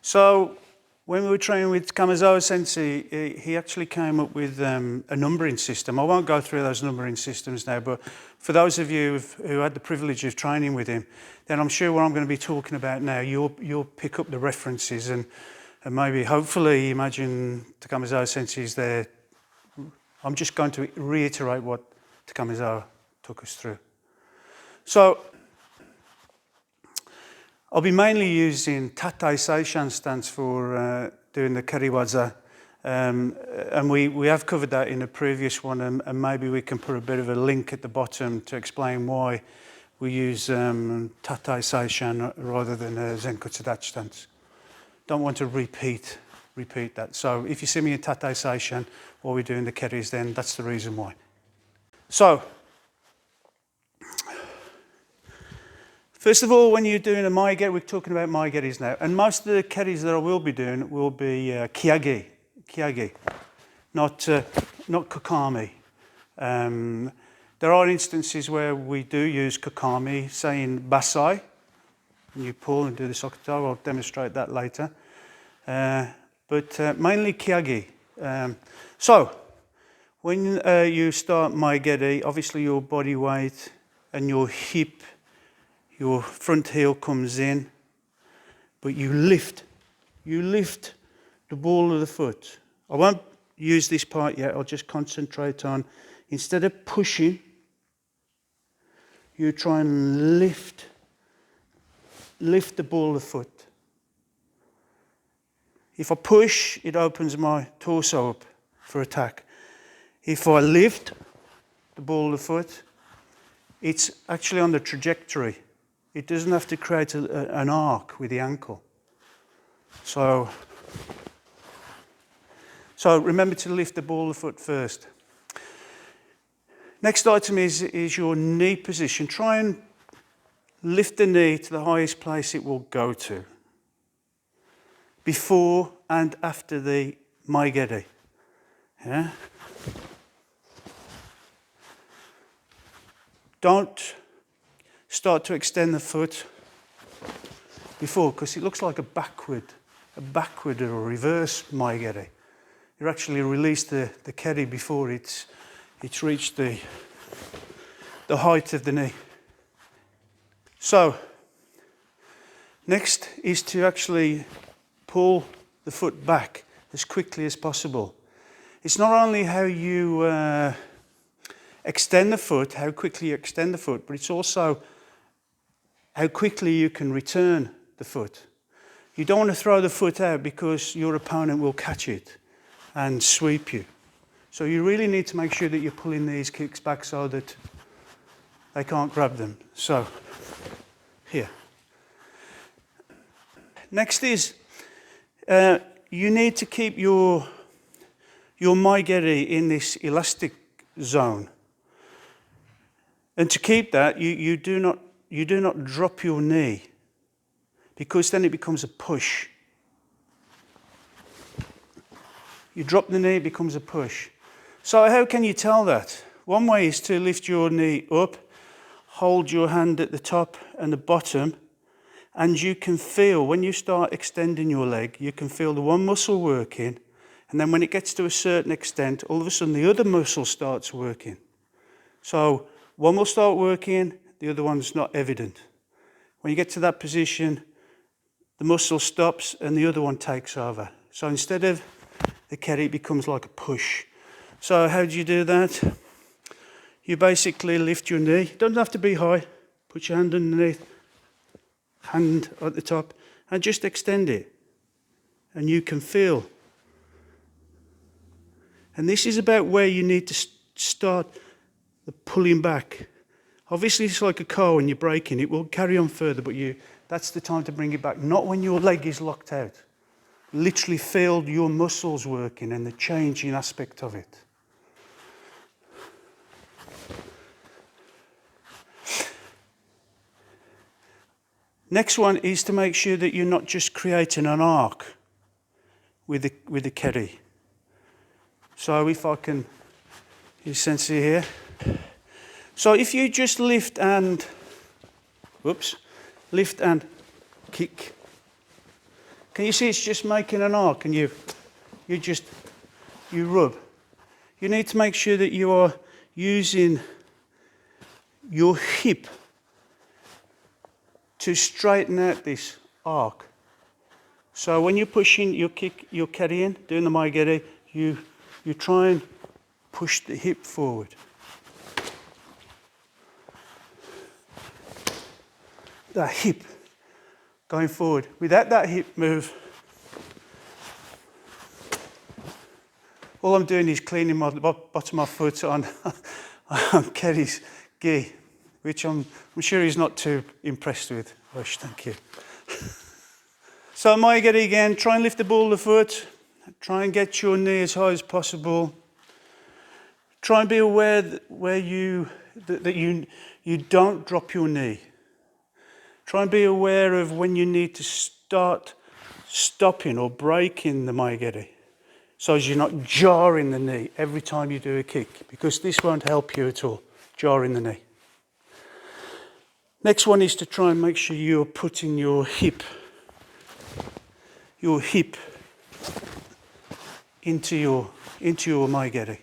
So when we were training with Takamizawa Sensei, he actually came up with a numbering system. I won't go through those numbering systems now, but for those of you who had the privilege of training with him, then I'm sure what I'm going to be talking about now, you'll pick up the references and maybe, hopefully, imagine Takamizawa Sensei is there. I'm just going to reiterate what Takamizawa took us through. So I'll be mainly using Tatai Seishan stance for doing the Keri Waza. And we have covered that in a previous one, and maybe we can put a bit of a link at the bottom to explain why we use Tatai Seishan rather than a Zenkutsudachi stance. Don't want to repeat that. So if you see me in Tatai Seishan while we're doing the Keris, then that's the reason why. So, first of all, when you're doing a Maegeri, we're talking about Maegeris now, and most of the Keris that I will be doing will be Kiage, not Kokami. There are instances where we do use Kokami, say in Bassai, and you pull and do the Sokuto. I'll demonstrate that later. But mainly Kiage. So, when you start Maegeri, obviously your body weight and your hip, your front heel comes in, but you lift the ball of the foot. I won't use this part yet, I'll just concentrate on, instead of pushing, you try and lift the ball of the foot. If I push, it opens my torso up for attack. If I lift the ball of the foot, it's actually on the trajectory. It doesn't have to create an arc with the ankle. So remember to lift the ball of the foot first. Next item is your knee position. Try and lift the knee to the highest place it will go to, before and after the Maegeri. Yeah? Don't start to extend the foot before, because it looks like a backward or a reverse Maegeri. You actually release the Keri before it's reached the height of the knee. So, next is to actually pull the foot back as quickly as possible. It's not only how you extend the foot, how quickly you extend the foot, but it's also how quickly you can return the foot. You don't want to throw the foot out because your opponent will catch it and sweep you. So you really need to make sure that you're pulling these kicks back so that they can't grab them. So, here. Next is, you need to keep your Maegeri in this elastic zone. And to keep that, you do not drop your knee, because then it becomes a push. You drop the knee, it becomes a push. So how can you tell that? One way is to lift your knee up, hold your hand at the top and the bottom, and you can feel, when you start extending your leg, you can feel the one muscle working, and then when it gets to a certain extent, all of a sudden the other muscle starts working. So one will start working, the other one's not evident. When you get to that position, the muscle stops and the other one takes over. So instead of the Keri, it becomes like a push. So how do you do that? You basically lift your knee. It doesn't have to be high. Put your hand underneath, hand at the top, and just extend it. And you can feel. And this is about where you need to start the pulling back. Obviously, it's like a car when you're braking. It will carry on further, but that's the time to bring it back. Not when your leg is locked out. Literally feel your muscles working and the changing aspect of it. Next one is to make sure that you're not just creating an arc with the Keri. So if I can use Sensei here. So if you just lift and kick, Can you see it's just making an arc, and you rub. You need to make sure that you are using your hip to straighten out this arc. So when you're pushing your kick, your keri in, doing the maegeri, you try and push the hip forward. That hip going forward. Without that hip move, all I'm doing is cleaning my bottom of my foot on Keri's gi, which I'm sure he's not too impressed with. Gosh, thank you. So maegeri again, try and lift the ball of the foot. Try and get your knee as high as possible. Try and be aware that you don't drop your knee. Try and be aware of when you need to start stopping or breaking the maegeri, so as you're not jarring the knee every time you do a kick, because this won't help you at all, jarring the knee. Next one is to try and make sure you're putting your hip into your maegeri.